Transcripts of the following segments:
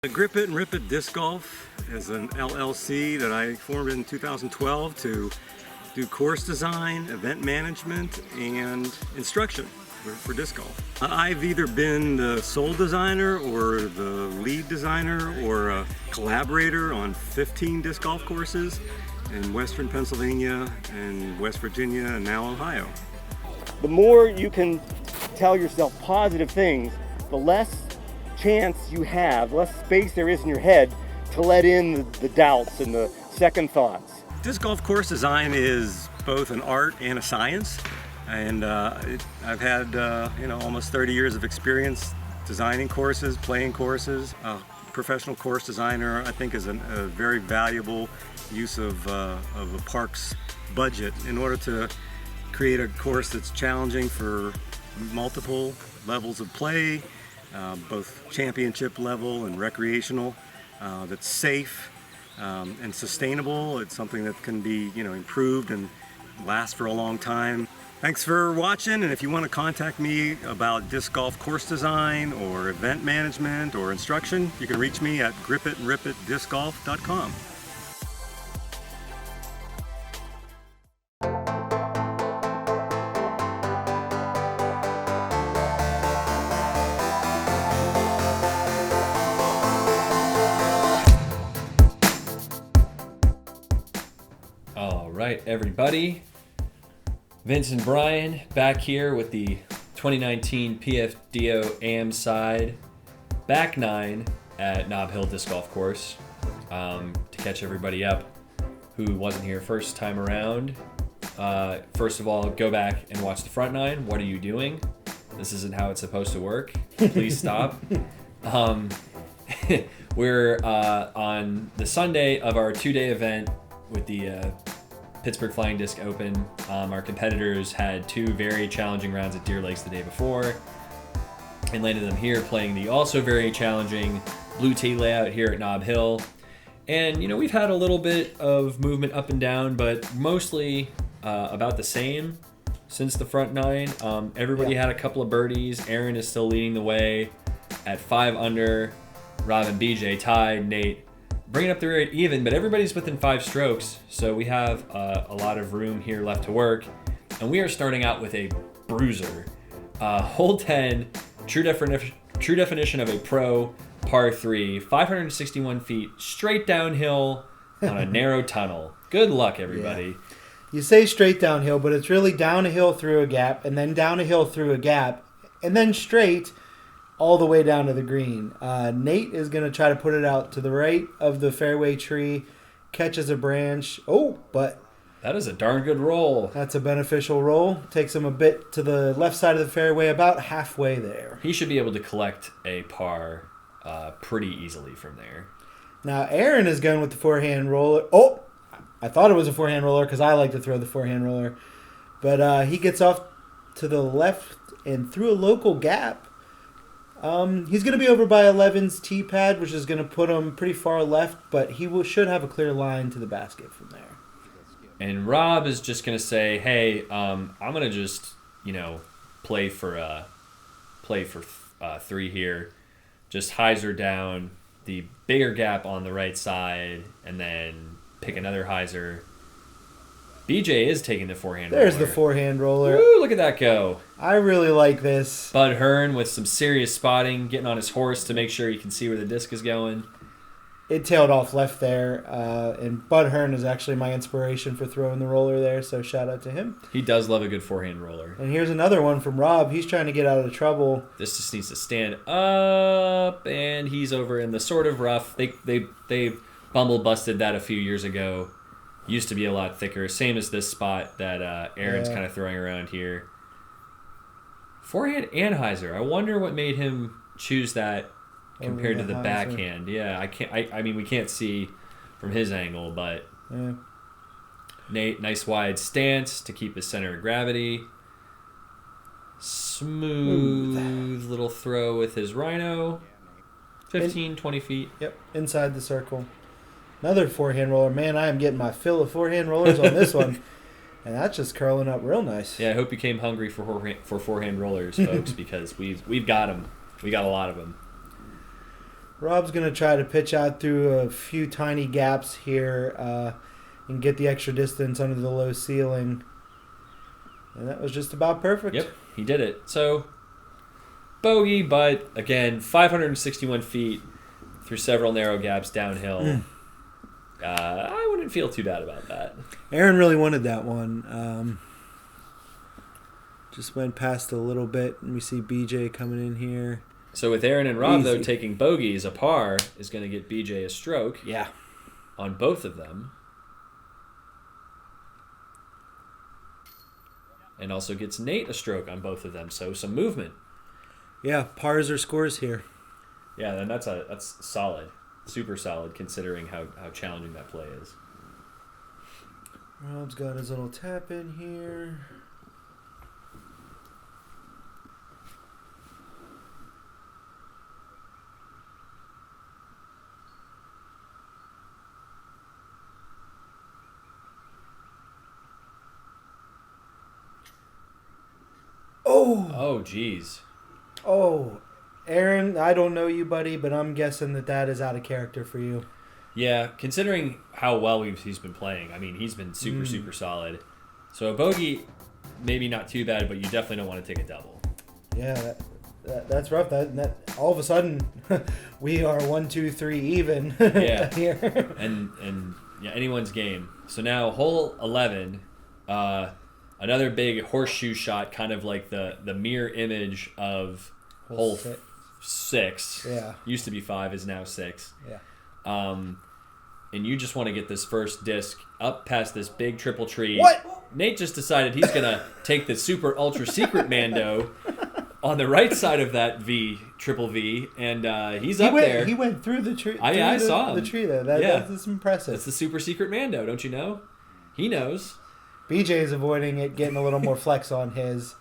Grip It and Rip It Disc Golf is an LLC that I formed in 2012 to do course design, event management, and instruction for disc golf. I've either been the sole designer or the lead designer or a collaborator on 15 disc golf courses in Western Pennsylvania and West Virginia and now Ohio. The more you can tell yourself positive things, the less chance you have, less space there is in your head to let in the doubts and the second thoughts. Disc golf course design is both an art and a science, and I've had almost 30 years of experience designing courses, playing courses. Professional course designer, I think, is a very valuable use of a park's budget in order to create a course that's challenging for multiple levels of play, both championship level and recreational, that's safe and sustainable. It's something that can be improved and last for a long time. Thanks for watching, and if you want to contact me about disc golf course design or event management or instruction, you can reach me at gripitandripitdiscgolf.com. Alright, everybody, Vince and Bryan back here with the 2019 PFDO AM side back nine at Nob Hill Disc Golf Course. To catch everybody up who wasn't here first time around, first of all, go back and watch the front nine. What are you doing? This isn't how it's supposed to work. Please stop. We're on the Sunday of our two-day event with the Pittsburgh Flying Disc Open. Our competitors had two very challenging rounds at Deer Lakes the day before and landed them here playing the also very challenging blue tee layout here at Nob Hill. And we've had a little bit of movement up and down, but mostly about the same since the front nine. Everybody had a couple of birdies. Aaron is still leading the way at 5 under. Rob and BJ tied. Nate bringing up the rear at even, but everybody's within 5 strokes, so we have a lot of room here left to work. And we are starting out with a bruiser. Hole 10, true definition of a pro par 3, 561 feet, straight downhill on a narrow tunnel. Good luck, everybody. Yeah. You say straight downhill, but it's really down a hill through a gap, and then down a hill through a gap, and then straight all the way down to the green. Nate is going to try to put it out to the right of the fairway tree, catches a branch. Oh, but that is a darn good roll. That's a beneficial roll. Takes him a bit to the left side of the fairway, about halfway there. He should be able to collect a par pretty easily from there. Now, Aaron is going with the forehand roller. Oh, I thought it was a forehand roller because I like to throw the forehand roller. But he gets off to the left and through a local gap. He's going to be over by 11's tee pad, which is going to put him pretty far left, but he should have a clear line to the basket from there. And Rob is just going to say, hey, I'm going to just, play for 3 here. Just hyzer down the bigger gap on the right side and then pick another hyzer. BJ is taking the forehand roller. There's the forehand roller. Woo, look at that go. I really like this. Bud Hearn with some serious spotting, getting on his horse to make sure he can see where the disc is going. It tailed off left there, and Bud Hearn is actually my inspiration for throwing the roller there, so shout out to him. He does love a good forehand roller. And here's another one from Rob. He's trying to get out of trouble. This just needs to stand up, and he's over in the sort of rough. They bumble busted that a few years ago. Used to be a lot thicker, same as this spot that Aaron's kind of throwing around here. Forehand and hyzer. I wonder what made him choose that compared to the backhand. Yeah, I mean, we can't see from his angle, but Nate, nice wide stance to keep his center of gravity. Smooth little throw with his rhino. 15, 20 feet. Yep, inside the circle. Another forehand roller. Man, I am getting my fill of forehand rollers on this one. And that's just curling up real nice. Yeah, I hope you came hungry for forehand rollers, folks, because we've got them. We got a lot of them. Rob's going to try to pitch out through a few tiny gaps here and get the extra distance under the low ceiling. And that was just about perfect. Yep, he did it. So, bogey, but again, 561 feet through several narrow gaps downhill. I wouldn't feel too bad about that. Aaron really wanted that one. Just went past a little bit, and we see BJ coming in here. So with Aaron and Rob, though, Easy. taking bogeys, a par is going to get BJ a stroke Yeah. on both of them. And also gets Nate a stroke on both of them, so some movement. Yeah, pars or scores here. Yeah, then that's solid. Super solid, considering how challenging that play is. Rob's got his little tap in here. Oh, geez. Oh, Aaron, I don't know you, buddy, but I'm guessing that is out of character for you. Yeah, considering how well he's been playing, I mean, he's been super solid. So a bogey, maybe not too bad, but you definitely don't want to take a double. Yeah, that's rough. That all of a sudden, we are 1, 2, 3 even. Yeah. Here. And yeah, anyone's game. So now hole 11, another big horseshoe shot, kind of like the mirror image of hole 6. Yeah. Used to be 5, is now 6. Yeah. And you just want to get this first disc up past this big triple tree. What? Nate just decided he's going to take the super ultra secret Mando on the right side of that triple V, and he's up there. He went through the tree. I saw him. The tree there. That's impressive. That's the super secret Mando, don't you know? He knows. BJ is avoiding it, getting a little more flex on his.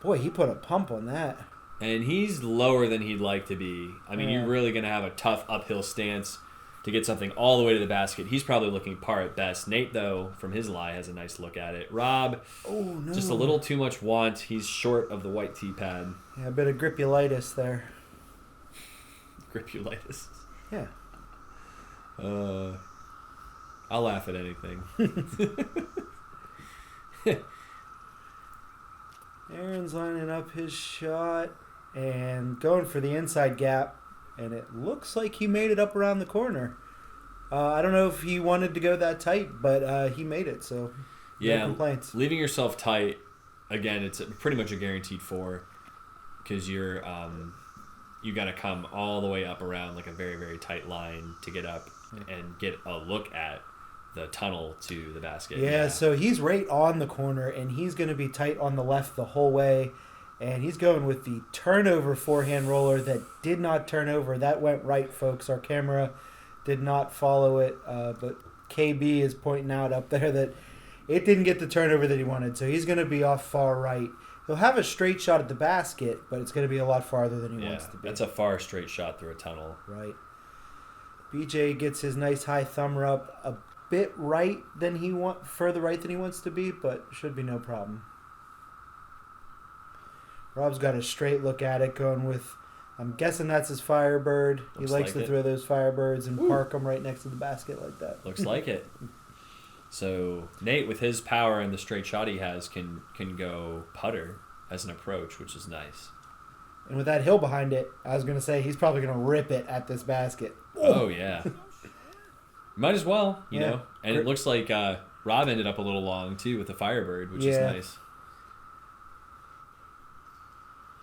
Boy, he put a pump on that. And he's lower than he'd like to be. I mean, Yeah. you're really going to have a tough uphill stance to get something all the way to the basket. He's probably looking par at best. Nate, though, from his lie, has a nice look at it. Rob, Oh, no. just a little too much want. He's short of the white tee pad. Yeah, a bit of gripulitis there. Gripulitis. Yeah. I'll laugh at anything. Aaron's lining up his shot and going for the inside gap, and it looks like he made it up around the corner. I don't know if he wanted to go that tight, but he made it, so Yeah, no complaints. leaving yourself tight, again, it's pretty much a guaranteed 4 because you got to come all the way up around like a very, very tight line to get up and get a look at the tunnel to the basket. Yeah, so he's right on the corner, and he's going to be tight on the left the whole way. And he's going with the turnover forehand roller that did not turn over. That went right, folks. Our camera did not follow it, but KB is pointing out up there that it didn't get the turnover that he wanted. So he's going to be off far right. He'll have a straight shot at the basket, but it's going to be a lot farther than he wants to be. That's a far straight shot through a tunnel. Right. BJ gets his nice high thumber up a bit right than further right than he wants to be, but should be no problem. Rob's got a straight look at it, going with, I'm guessing that's his Firebird. He Looks likes like to it. throw those Firebirds and park them right next to the basket like that. Looks like it. So Nate, with his power and the straight shot he has, can go putter as an approach, which is nice. And with that hill behind it, I was going to say he's probably going to rip it at this basket. Oh, yeah. Might as well, you Yeah. know. And it looks like Rob ended up a little long, too, with the Firebird, which is Yeah. nice.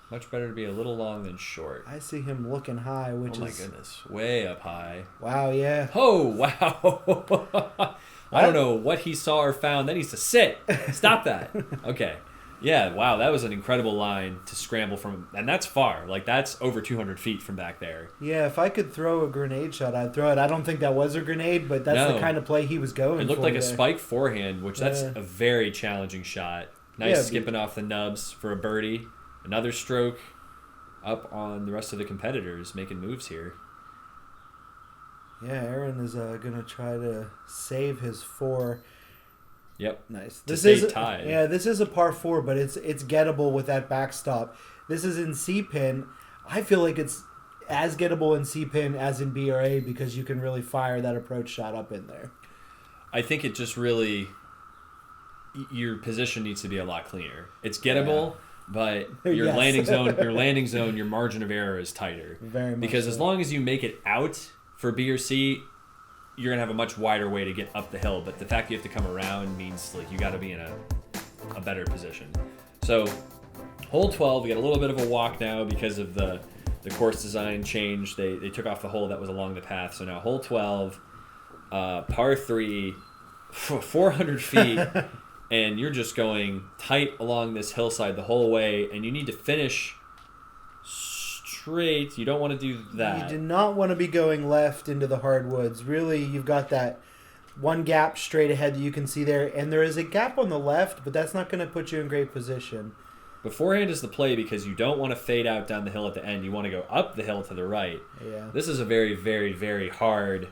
Much better to be a little long than short. I see him looking high, which Oh, my is... goodness. Way up high. Wow, yeah. Oh, wow. I don't know what he saw or found. That needs to sit. Stop that. Okay. Yeah, wow, that was an incredible line to scramble from. And that's far. Like, that's over 200 feet from back there. Yeah, if I could throw a grenade shot, I'd throw it. I don't think that was a grenade, but that's the No. kind of play he was going for. It looked like a there. spike forehand, which that's Yeah. a very challenging shot. Nice Yeah, skipping off the nubs for a birdie. Another stroke up on the rest of the competitors making moves here. Yeah, Aaron is going to try to save his 4. Yep. Nice. To stay tied. Yeah, this is a par 4, but it's gettable with that backstop. This is in C pin. I feel like as gettable in C-pin as in B or A because you can really fire that approach shot up in there. I think it just really, your position needs to be a lot cleaner. It's gettable, but your Yes. landing zone, your margin of error is tighter. Very much Because so. as long as you make it out for B or C, you're gonna have a much wider way to get up the hill. But the fact you have to come around means like you got to be in a better position. So hole 12, we got a little bit of a walk now because of the course design change. They took off the hole that was along the path. So now hole 12, par 3, 400 feet, and you're just going tight along this hillside the whole way, and you need to finish straight. You don't want to do that. You do not want to be going left into the hardwoods. Really, you've got that one gap straight ahead that you can see there, and there is a gap on the left, but that's not going to put you in great position. But forehand is the play because you don't want to fade out down the hill at the end. You want to go up the hill to the right. Yeah. This is a very, very, very hard.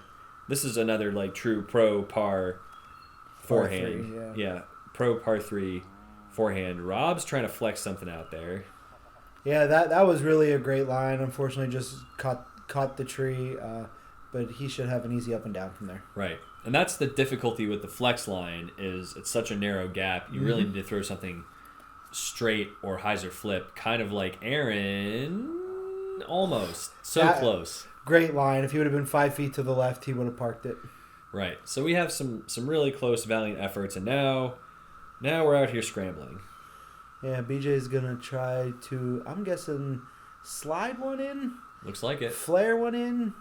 This is another like true pro par forehand. Par three, yeah. Pro par 3 forehand. Rob's trying to flex something out there. Yeah, that was really a great line. Unfortunately, just caught the tree, but he should have an easy up and down from there. Right. And that's the difficulty with the flex line is it's such a narrow gap. You really need to throw something straight or hyzer flip, kind of like Aaron. Almost. So close. Great line. If he would have been 5 feet to the left, he would have parked it. Right. So we have some really close, valiant efforts, and now we're out here scrambling. Yeah, BJ's going to try to, I'm guessing, slide one in. Looks like it. Flare one in.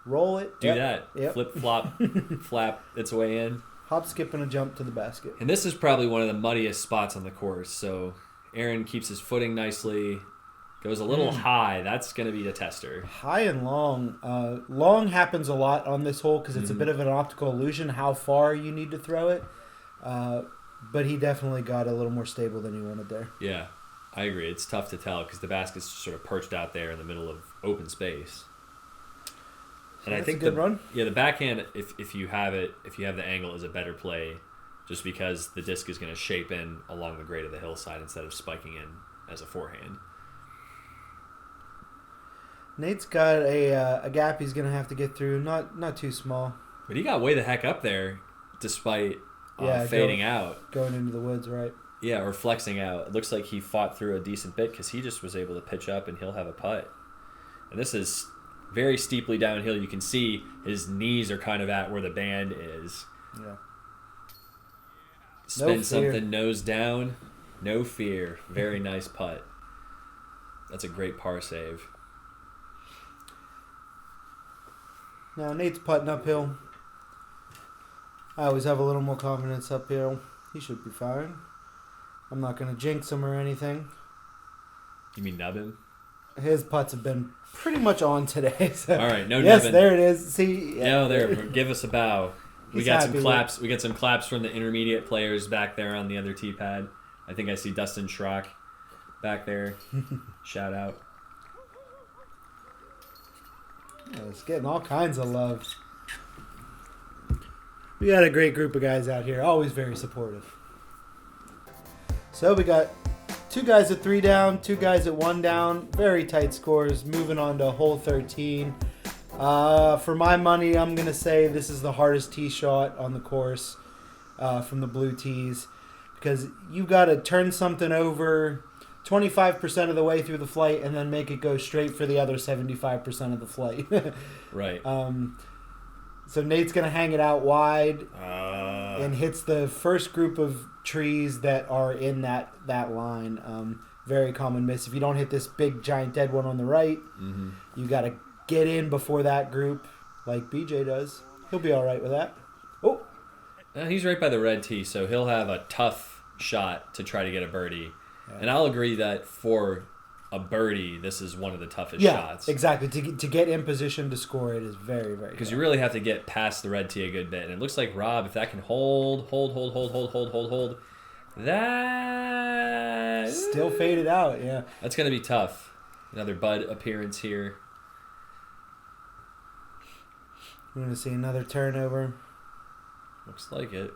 Roll it. Do that. Yep. Flip, flop, flap its way in. Hop, skip, and a jump to the basket. And this is probably one of the muddiest spots on the course. So Aaron keeps his footing nicely. Goes a little high. That's going to be the tester. High and long. Long happens a lot on this hole because it's a bit of an optical illusion how far you need to throw it. But he definitely got a little more stable than he wanted there. Yeah, I agree. It's tough to tell because the basket's sort of perched out there in the middle of open space. And I think a good run. Yeah, the backhand, if you have the angle, is a better play, just because the disc is going to shape in along the grade of the hillside instead of spiking in as a forehand. Nate's got a gap he's going to have to get through. Not too small. But he got way the heck up there, despite fading out. Going into the woods, right? Yeah, or flexing out. It looks like he fought through a decent bit because he just was able to pitch up and he'll have a putt. And this is very steeply downhill. You can see his knees are kind of at where the band is. Yeah. Spin something nose down. No fear. Very nice putt. That's a great par save. Now Nate's putting uphill. I always have a little more confidence uphill. He should be fine. I'm not going to jinx him or anything. You mean nub him? His putts have been pretty much on today. So. All right, no yes, nubbing. there it is. See, yeah. No, there. Give us a bow. We He's got some happy claps. We got some claps from the intermediate players back there on the other tee pad. I think I see Dustin Schrock back there. Shout out. Yeah, it's getting all kinds of love. We got a great group of guys out here, always very supportive. So we got 2 guys at 3 down, 2 guys at 1 down. Very tight scores. Moving on to hole 13. For my money, I'm going to say this is the hardest tee shot on the course from the blue tees. Because you've got to turn something over 25% of the way through the flight and then make it go straight for the other 75% of the flight. Right. So Nate's going to hang it out wide and hits the first group of trees that are in that line. Very common miss. If you don't hit this big, giant, dead one on the right, you got to get in before that group like BJ does. He'll be all right with that. Oh, He's right by the red tee, so he'll have a tough shot to try to get a birdie. Yeah. And I'll agree that for a birdie, this is one of the toughest shots. Exactly. To get in position to score it is very, very because you really have to get past the red tee a good bit. And it looks like Rob, if that can hold, that... Still faded out, yeah. That's going to be tough. Another Bud appearance here. We're going to see another turnover. Looks like it.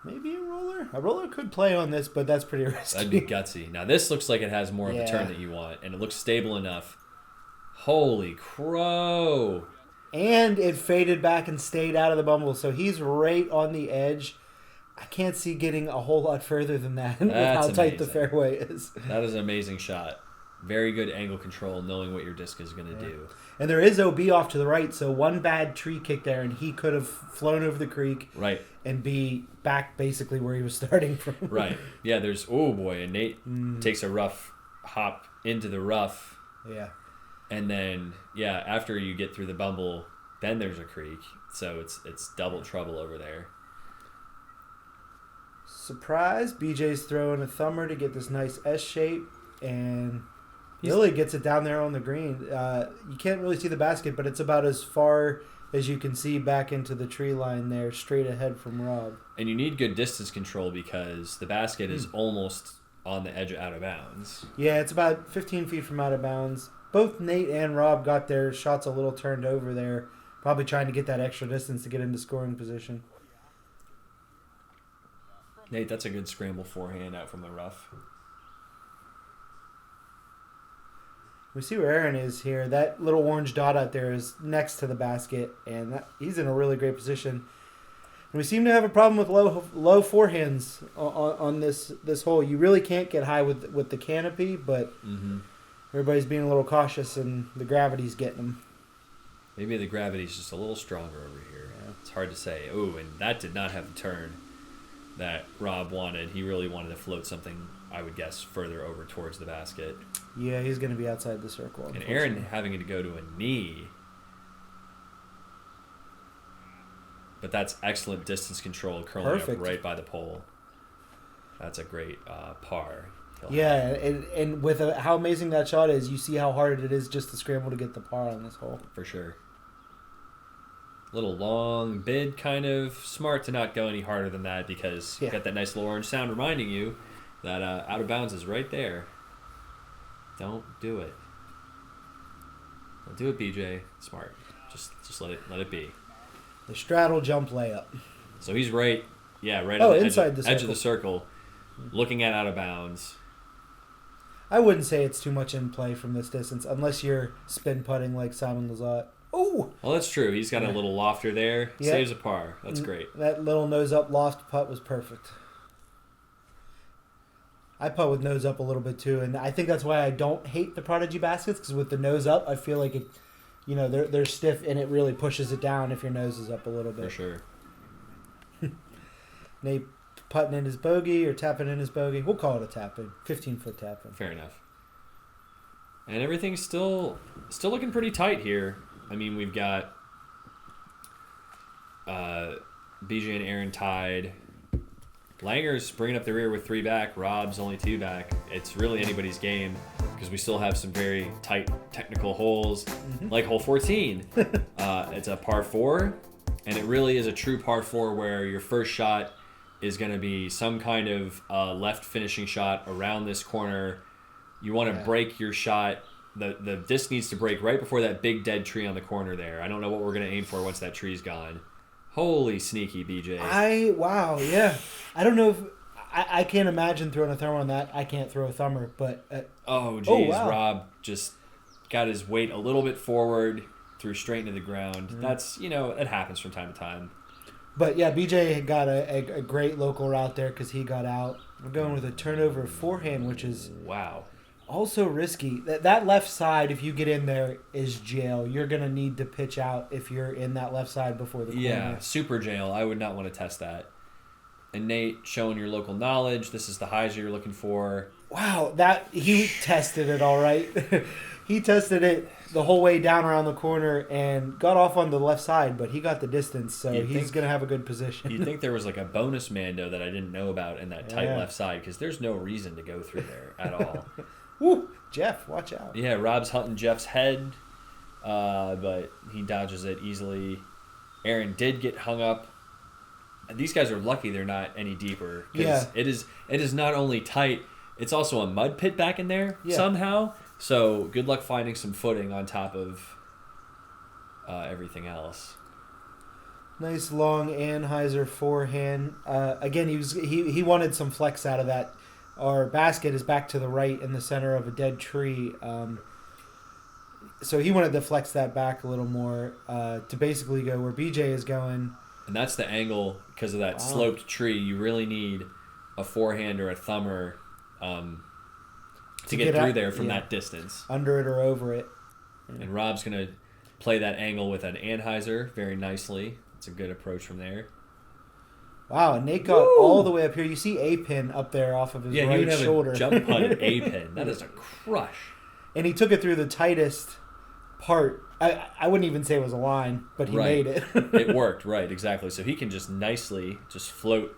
Maybe a roller? A roller could play on this, but that's pretty risky. That'd be gutsy. Now this looks like it has more of the turn that you want, and it looks stable enough. Holy crow. And it faded back and stayed out of the bumble, so he's right on the edge. I can't see getting a whole lot further than that with how tight the fairway is. That is an amazing shot. Very good angle control, knowing what your disc is going to do. And there is OB off to the right, so one bad tree kick there, and he could have flown over the creek and be back basically where he was starting from. Right. Yeah, there's, oh boy, and Nate takes a rough hop into the rough. Yeah. And then, yeah, after you get through the bumble, then there's a creek. So it's double trouble over there. Surprise, BJ's throwing a thumber to get this nice S shape, and Lily gets it down there on the green. You can't really see the basket, but it's about as far as you can see back into the tree line there, straight ahead from Rob. And you need good distance control because the basket is almost on the edge of out of bounds. Yeah, it's about 15 feet from out of bounds. Both Nate and Rob got their shots a little turned over there, probably trying to get that extra distance to get into scoring position. Nate, that's a good scramble forehand out from the rough. We see where Aaron is here. That little orange dot out there is next to the basket, and he's in a really great position. And we seem to have a problem with low forehands on this hole. You really can't get high with the canopy, but everybody's being a little cautious, and the gravity's getting them. Maybe the gravity's just a little stronger over here. Yeah. It's hard to say. Oh, and that did not have the turn that Rob wanted. He really wanted to float something, I would guess, further over towards the basket. Yeah, he's going to be outside the circle. And Aaron having to go to a knee. But that's excellent distance control, curling up right by the pole. That's a great par. Yeah, and with how amazing that shot is, you see how hard it is just to scramble to get the par on this hole. For sure. Little long bid, kind of smart to not go any harder than that because you got that nice little orange sound reminding you that out of bounds is right there. Don't do it. Don't do it, BJ. Smart. Just let it be. The straddle jump layup. So he's right on the inside edge of the circle, looking at out of bounds. I wouldn't say it's too much in play from this distance unless you're spin putting like Simon Lizotte. Oh! Well, that's true. He's got a little lofter there. Yep. Saves a par. That's great. That little nose up loft putt was perfect. I putt with nose up a little bit too, and I think that's why I don't hate the Prodigy baskets, because with the nose up, I feel like it, they're stiff and it really pushes it down if your nose is up a little bit. For sure. Nate putting in his bogey or tapping in his bogey. We'll call it a tap-in. 15-foot tap-in. Fair enough. And everything's still looking pretty tight here. I mean, we've got BJ and Aaron tied. Langer's bringing up the rear with 3 back. Rob's only 2 back. It's really anybody's game because we still have some very tight technical holes, like hole 14. It's a par 4, and it really is a true par 4 where your first shot is going to be some kind of left finishing shot around this corner. You want to break your shot. The disc needs to break right before that big dead tree on the corner there. I don't know what we're going to aim for once that tree's gone. Holy sneaky, BJ. Wow, yeah. I don't know if... I can't imagine throwing a thumber on that. I can't throw a thumber, but... Rob just got his weight a little bit forward, threw straight into the ground. That's, it happens from time to time. But, yeah, BJ got a great local route there because he got out. We're going with a turnover forehand, which is... Wow. Also risky. That left side, if you get in there, is jail. You're going to need to pitch out if you're in that left side before the corner. Yeah, super jail. I would not want to test that. And Nate, showing your local knowledge. This is the hyzer you're looking for. Wow, he tested it all right. He tested it the whole way down around the corner and got off on the left side, but he got the distance, so he's going to have a good position. You'd think there was like a bonus Mando that I didn't know about in that tight left side, because there's no reason to go through there at all. Woo! Jeff, watch out. Yeah, Rob's hunting Jeff's head, but he dodges it easily. Aaron did get hung up. These guys are lucky they're not any deeper. Yeah. It is not only tight, it's also a mud pit back in there somehow. So good luck finding some footing on top of everything else. Nice long Anheuser forehand. Again, he wanted some flex out of that. Our basket is back to the right in the center of a dead tree. So he wanted to flex that back a little more to basically go where BJ is going. And that's the angle because of that Wow. sloped tree. You really need a forehand or a thumber to get through out- there from yeah. that distance. Under it or over it. And Rob's going to play that angle with an Anheuser very nicely. It's a good approach from there. Wow, and Nate got all the way up here. You see a pin up there off of his Yeah, right you have shoulder. a jump putt A pin. That is a crush. And he took it through the tightest part. I wouldn't even say it was a line, but he Right. made it. It worked, right, exactly. So he can just nicely just float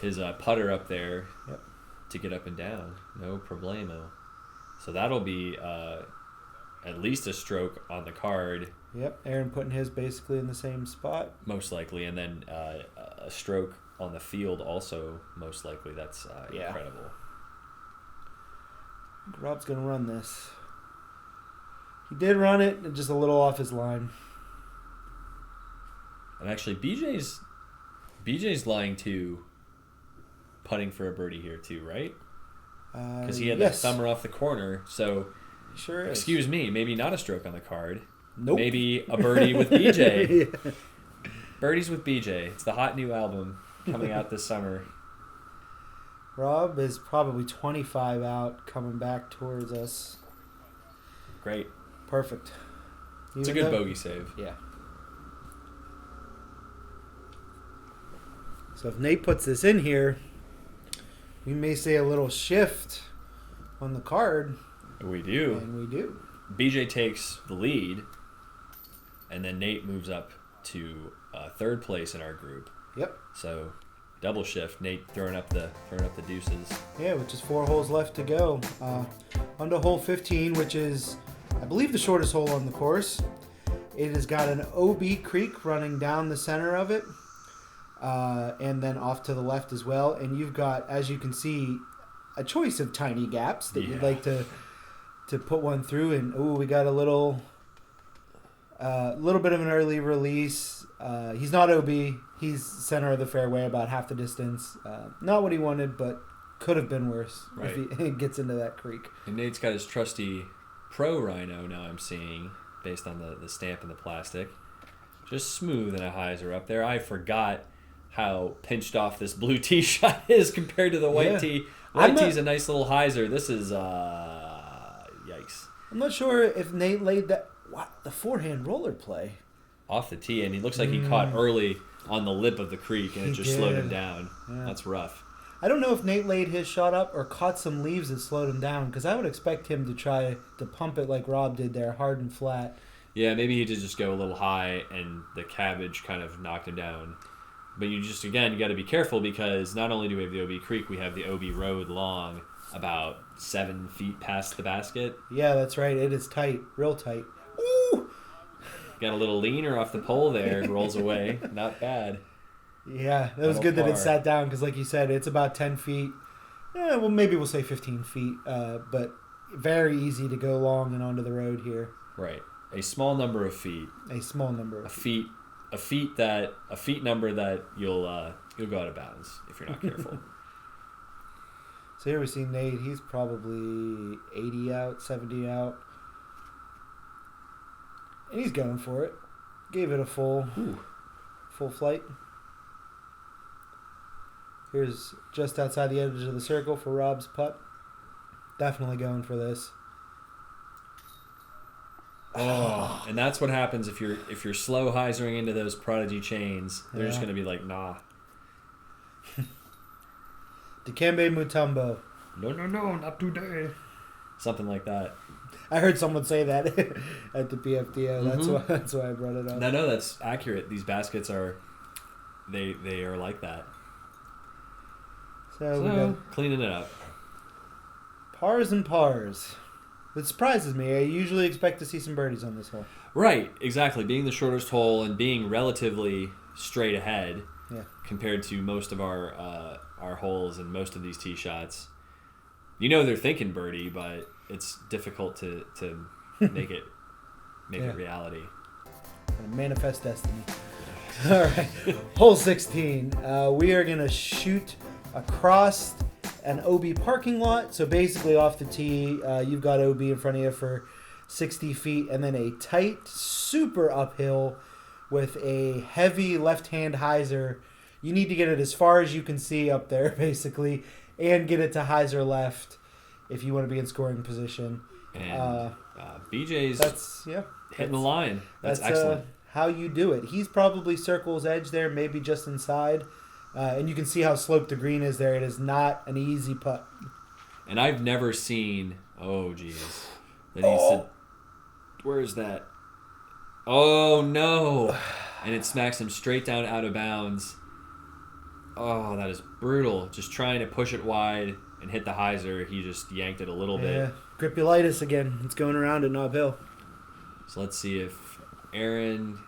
his putter up there Yep. to get up and down. No problemo. So that'll be at least a stroke on the card, Yep, Aaron putting his basically in the same spot. most likely, and then a stroke on the field also, most likely. That's Yeah. incredible. Rob's going to run this. He did run it, just a little off his line. And actually, BJ's lying to putting for a birdie here too, right? Because he had yes, that thumber off the corner. So, Sure is. excuse me, maybe not a stroke on the card. Nope. Maybe a birdie with BJ. Yeah. Birdies with BJ. It's the hot new album coming out this summer. Rob is probably 25 out, coming back towards us. Great. Perfect. It's a Even good though- bogey save. Yeah. So if Nate puts this in here, we may see a little shift on the card, We do. and we do. BJ takes the lead, and then Nate moves up to third place in our group. Yep. So double shift. Nate throwing up the deuces. Yeah, which is 4 holes left to go. On to hole 15, which is, I believe, the shortest hole on the course. It has got an OB creek running down the center of it, and then off to the left as well. And you've got, as you can see, a choice of tiny gaps that you'd Yeah. like to put one through. And we got a little bit of an early release. He's not OB. He's center of the fairway, about half the distance. Not what he wanted, but could have been worse Right. if he gets into that creek. And Nate's got his trusty Pro Rhino now I'm seeing, based on the stamp and the plastic. Just smooth and a hyzer up there. I forgot how pinched off this blue tee shot is compared to the white Yeah. tee. I'm White not- tee's a nice little hyzer. This is, yikes. I'm not sure if Nate laid that. What, the forehand roller play? Off the tee, and he looks like he caught early on the lip of the creek, and it He just slowed him did. down. Yeah. That's rough. I don't know if Nate laid his shot up or caught some leaves that slowed him down, because I would expect him to try to pump it like Rob did there, hard and flat. Yeah, maybe he did just go a little high, and the cabbage kind of knocked him down. But you got to be careful, because not only do we have the OB Creek, we have the OB Road long, about 7 feet past the basket. Yeah, that's right. It is tight, real tight. Ooh! Got a little leaner off the pole there, rolls away. Not bad. Yeah, that was Double good that it par. sat down, because like you said, it's about 10 feet. Yeah, well, maybe we'll say 15 feet, but very easy to go long and onto the road here. Right. A small number of feet. A small number A of feet number that you'll go out of bounds if you're not careful. So here we see Nate. He's probably 80 out, 70 out. And he's going for it. Gave it a full flight. Here's just outside the edge of the circle for Rob's putt. Definitely going for this. Oh, and that's what happens if you're slow hyzering into those Prodigy chains. They're just Yeah. going to be like, nah. Dikembe Mutombo. No, not today. Something like that. I heard someone say that at the PFDO. That's why I brought it up. No, that's accurate. These baskets are, they are like that. So we got Cleaning it up. pars and pars. It surprises me. I usually expect to see some birdies on this hole. Right, exactly. Being the shortest hole and being relatively straight ahead Yeah. compared to most of our holes and most of these tee shots. You know they're thinking birdie, but it's difficult to make it Yeah. reality. Gonna manifest destiny. All right, hole 16. We are gonna shoot across an OB parking lot. So basically, off the tee, you've got OB in front of you for 60 feet, and then a tight, super uphill with a heavy left-hand hyzer. You need to get it as far as you can see up there, basically, and get it to hyzer left if you want to be in scoring position. And BJ's hitting the line. That's excellent. How you do it. He's probably circle's edge there, maybe just inside. And you can see how sloped the green is there. It is not an easy putt. And I've never seen... Oh, jeez. Where's that? Oh, no. And it smacks him straight down out of bounds. Oh, that is brutal. Just trying to push it wide and hit the hyzer. He just yanked it a little bit. Yeah, gripulitis again. It's going around at Nob Hill. So let's see if Aaron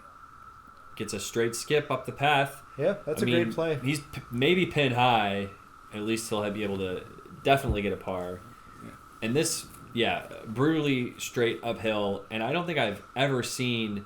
gets a straight skip up the path. Yeah, that's a great play. He's maybe pin high. At least he'll be able to definitely get a par. Yeah. And this, brutally straight uphill. And I don't think I've ever seen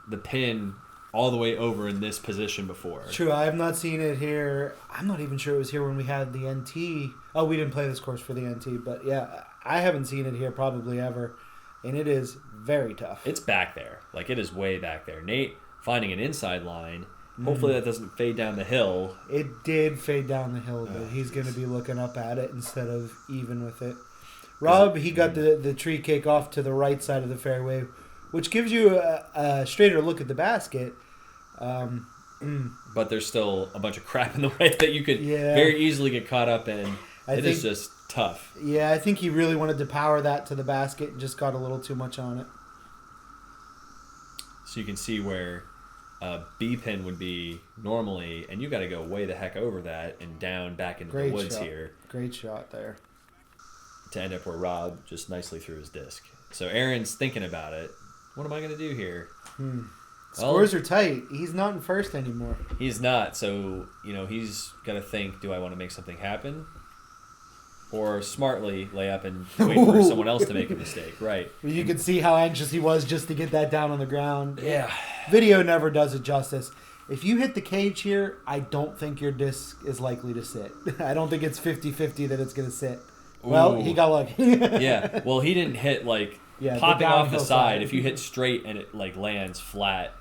the pin all the way over in this position before. True, I have not seen it here. I'm not even sure it was here when we had the NT. Oh, we didn't play this course for the NT, but yeah, I haven't seen it here probably ever. And it is very tough. It's back there. Like, it is way back there. Nate finding an inside line. Hopefully that doesn't fade down the hill. It did fade down the hill, but he's going to be looking up at it instead of even with it. Rob, he got the tree cake off to the right side of the fairway, which gives you a straighter look at the basket. But there's still a bunch of crap in the way that you could very easily get caught up in. It is just tough. Yeah, I think he really wanted to power that to the basket and just got a little too much on it. So you can see where a B pin would be normally, and you got to go way the heck over that and down back into the woods here. Great shot there. To end up where Rob just nicely threw his disc. So Aaron's thinking about it. What am I going to do here? Well, scores are tight. He's not in first anymore. He's not. So, he's got to think, do I want to make something happen? Or smartly lay up and wait for someone else to make a mistake. Right. Well, you can see how anxious he was just to get that down on the ground. Yeah. Video never does it justice. If you hit the cage here, I don't think your disc is likely to sit. I don't think it's 50-50 that it's going to sit. Ooh. Well, he got lucky. Yeah. Well, he didn't hit, popping off the side. If you hit straight and it, lands flat,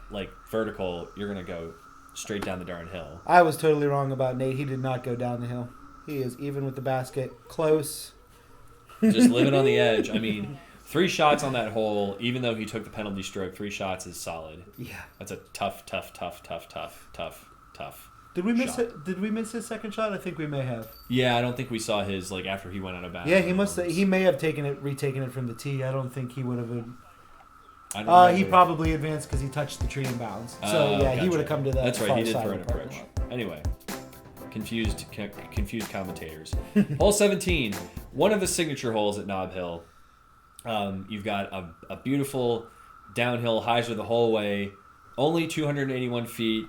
vertical, you're going to go straight down the darn hill. I was totally wrong about Nate. He did not go down the hill. He is even with the basket. Close. Just living on the edge. I mean, 3 shots on that hole, even though he took the penalty stroke, 3 shots is solid. Yeah. That's a tough. Did we miss it? Did we miss his second shot? I think we may have. Yeah, I don't think we saw his after he went out of bounds. Yeah, he may have retaken it from the tee. I don't think he would have been. He probably advanced because he touched the tree in bounds. So gotcha. He would have come to that. That's right. He did throw an approach. Anyway. Confused commentators. Hole 17, one of the signature holes at Nob Hill. You've got a beautiful downhill hyzer the whole way, only 281 feet.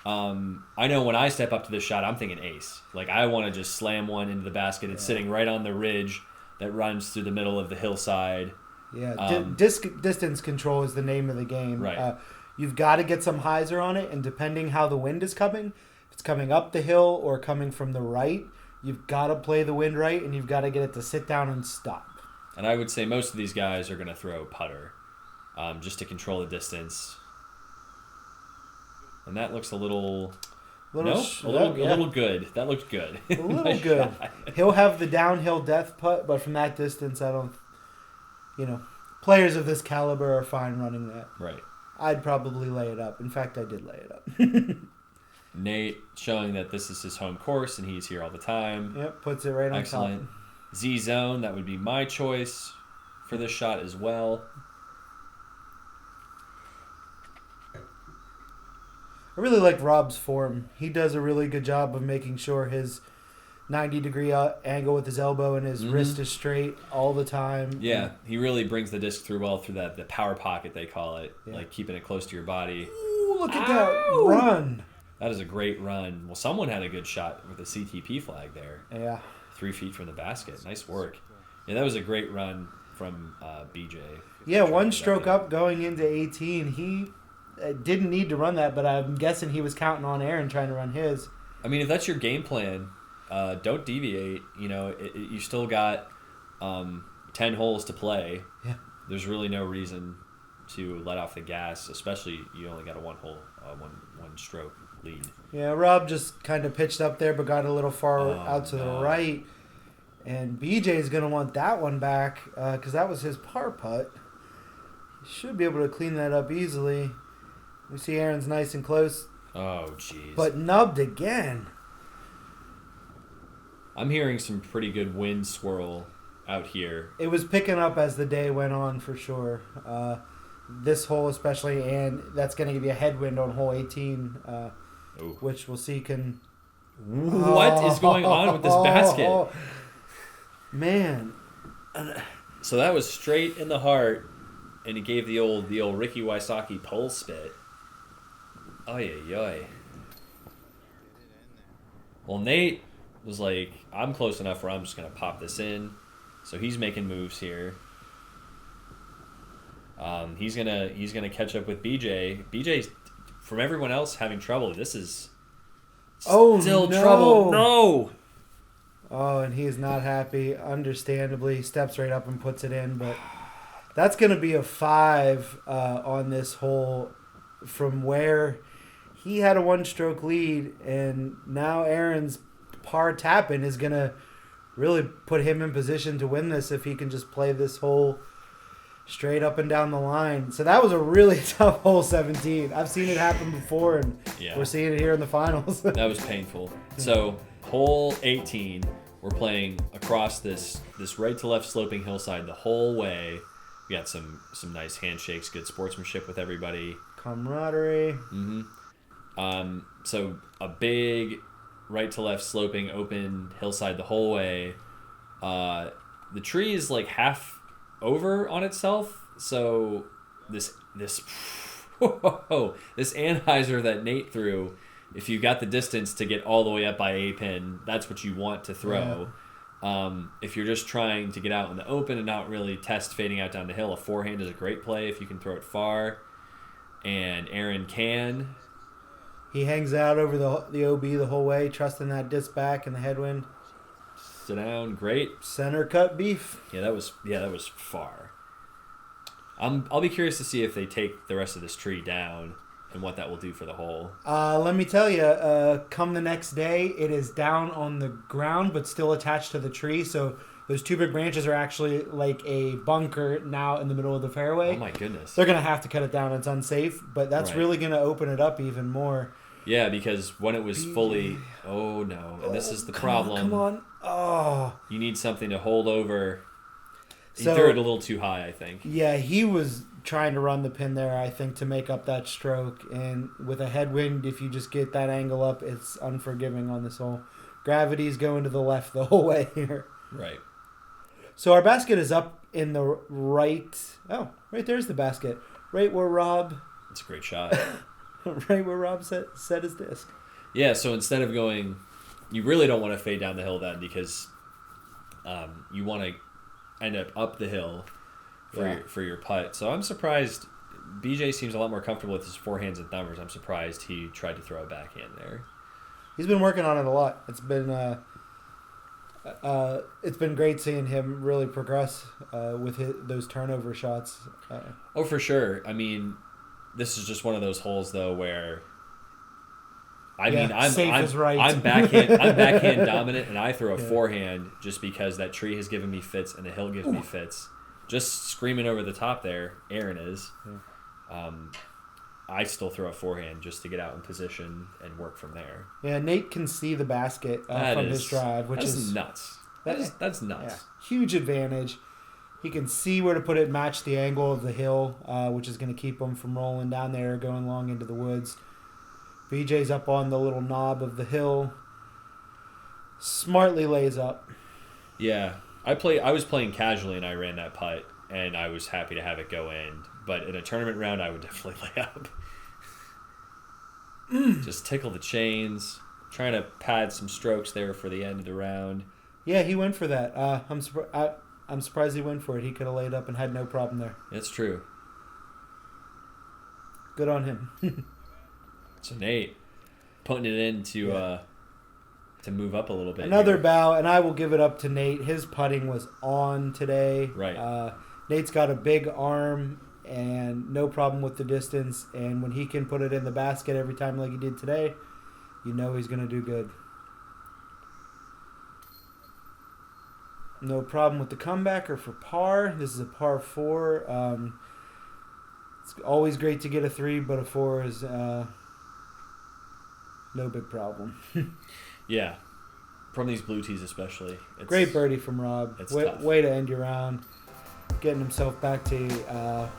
I know when I step up to this shot, I'm thinking ace. I want to just slam one into the basket. It's sitting right on the ridge that runs through the middle of the hillside. Yeah, distance control is the name of the game. Right. You've got to get some hyzer on it, and depending how the wind is coming, it's coming up the hill or coming from the right, you've got to play the wind right, and you've got to get it to sit down and stop. And I would say most of these guys are going to throw putter just to control the distance. And that looks a little good. That looked good. A little good. He'll have the downhill death putt, but from that distance, I don't... players of this caliber are fine running that. Right. I'd probably lay it up. In fact, I did lay it up. Nate showing that this is his home course and he's here all the time. Yep, puts it right on Excellent. top. Z zone, that would be my choice for this shot as well. I really like Rob's form. He does a really good job of making sure his 90-degree angle with his elbow and his wrist is straight all the time. Yeah, he really brings the disc through well through the power pocket, they call it, keeping it close to your body. Ooh, look at that run. That is a great run. Well, someone had a good shot with a CTP flag there. Yeah. 3 feet from the basket. Nice work. Yeah, that was a great run from BJ. Yeah, 1 stroke up going into 18. He didn't need to run that, but I'm guessing he was counting on Aaron trying to run his. I mean, if that's your game plan, don't deviate. You still got 10 holes to play. Yeah. there's really no reason to let off the gas, especially you only got a one stroke lead. Yeah, Rob just kind of pitched up there, but got a little far out to the right. And BJ's going to want that one back because that was his par putt. He should be able to clean that up easily. We see Aaron's nice and close. Oh, jeez. But nubbed again. I'm hearing some pretty good wind swirl out here. It was picking up as the day went on for sure. This hole especially, and that's going to give you a headwind on hole 18, which we'll see can... What is going on with this basket? Man. So that was straight in the heart, and he gave the old Ricky Wysocki pole spit. Oy. Well, Nate was like, I'm close enough where I'm just going to pop this in. So he's making moves here. He's gonna catch up with BJ. BJ's, from everyone else having trouble, this is still trouble. No. Oh, and he is not happy. Understandably, steps right up and puts it in. But that's going to be a 5 on this hole from where he had a one-stroke lead, and now Aaron's par tapping is going to really put him in position to win this if he can just play this hole straight up and down the line. So that was a really tough hole 17. I've seen it happen before, and we're seeing it here in the finals. That was painful. So hole 18, we're playing across this right to left sloping hillside the whole way. We got some nice handshakes, good sportsmanship with everybody. Camaraderie. Mm-hmm. So a big right to left sloping open hillside the whole way. The tree is like half over on itself, so this anhyzer that Nate threw, if you got the distance to get all the way up by a pin, that's what you want to throw. If you're just trying to get out in the open and not really test fading out down the hill, a forehand is a great play if you can throw it far, and Aaron can. He hangs out over the OB the whole way, trusting that disc back and the headwind. Sit down, great. Center cut beef. Yeah, that was far. I'll be curious to see if they take the rest of this tree down and what that will do for the hole. Let me tell you, come the next day, it is down on the ground but still attached to the tree. So those two big branches are actually like a bunker now in the middle of the fairway. Oh my goodness! They're gonna have to cut it down. It's unsafe, but that's really gonna open it up even more. Yeah, because when it was fully... Oh, no. And this is the problem. Come on. Oh. You need something to hold over. He threw it a little too high, I think. Yeah, he was trying to run the pin there, I think, to make up that stroke. And with a headwind, if you just get that angle up, it's unforgiving on this hole. Gravity's going to the left the whole way here. Right. So our basket is up in the right... Oh, right there's the basket. Right where Rob... It's a great shot. Right where Rob set his disc. Yeah, so instead of going... You really don't want to fade down the hill then because you want to end up the hill for your putt. So I'm surprised. BJ seems a lot more comfortable with his forehands and thumbers. I'm surprised he tried to throw a backhand there. He's been working on it a lot. It's been great seeing him really progress with those turnover shots. Oh, for sure. I mean, this is just one of those holes though where I'm backhand dominant, and I throw a forehand just because that tree has given me fits and the hill gives me fits. Just screaming over the top there, Aaron is. Yeah. I still throw a forehand just to get out in position and work from there. Yeah, Nate can see the basket from his drive, which is nuts. That's nuts. Yeah, huge advantage. He can see where to put it, match the angle of the hill, which is going to keep him from rolling down there, going long into the woods. BJ's up on the little knob of the hill. Smartly lays up. Yeah. I was playing casually and I ran that putt and I was happy to have it go in. But in a tournament round I would definitely lay up. Just tickle the chains. Trying to pad some strokes there for the end of the round. Yeah, he went for that. I'm surprised he went for it. He could have laid up and had no problem there. It's true. Good on him. So Nate, putting it in to move up a little bit. Another bow, and I will give it up to Nate. His putting was on today. Right. Nate's got a big arm and no problem with the distance. And when he can put it in the basket every time like he did today, you know he's going to do good. No problem with the comebacker for par. This is a par 4. It's always great to get a 3, but a 4 is no big problem. Yeah. From these blue tees especially. Great birdie from Rob. It's tough. Way to end your round. Getting himself back to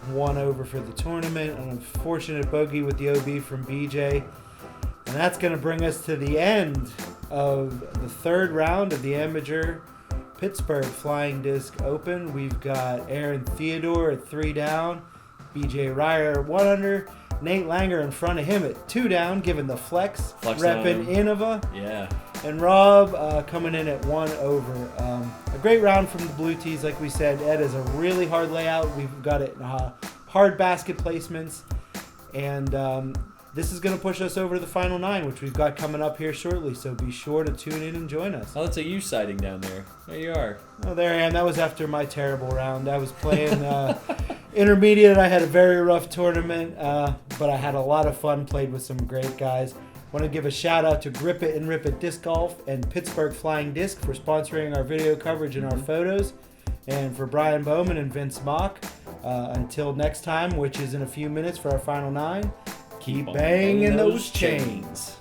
1 over for the tournament. An unfortunate bogey with the OB from BJ. And that's going to bring us to the end of the 3rd round of the Amateur Pittsburgh Flying Disc Open. We've got Aaron Theodore at 3 down. BJ Reiher at 1 under. Nate Langer in front of him at 2 down, giving the flex repping Innova. Yeah. And Rob coming in at 1 over. A great round from the blue tees, like we said. Ed is a really hard layout. We've got it hard basket placements. And this is going to push us over to the final 9, which we've got coming up here shortly. So be sure to tune in and join us. Oh, that's a U sighting down there. There you are. Oh, there I am. That was after my terrible round. I was playing intermediate. I had a very rough tournament, but I had a lot of fun. Played with some great guys. Want to give a shout out to Grip It and Rip It Disc Golf and Pittsburgh Flying Disc for sponsoring our video coverage and our photos, and for Brian Bowman and Vince Mach. Until next time, which is in a few minutes for our final 9. Keep banging those chains.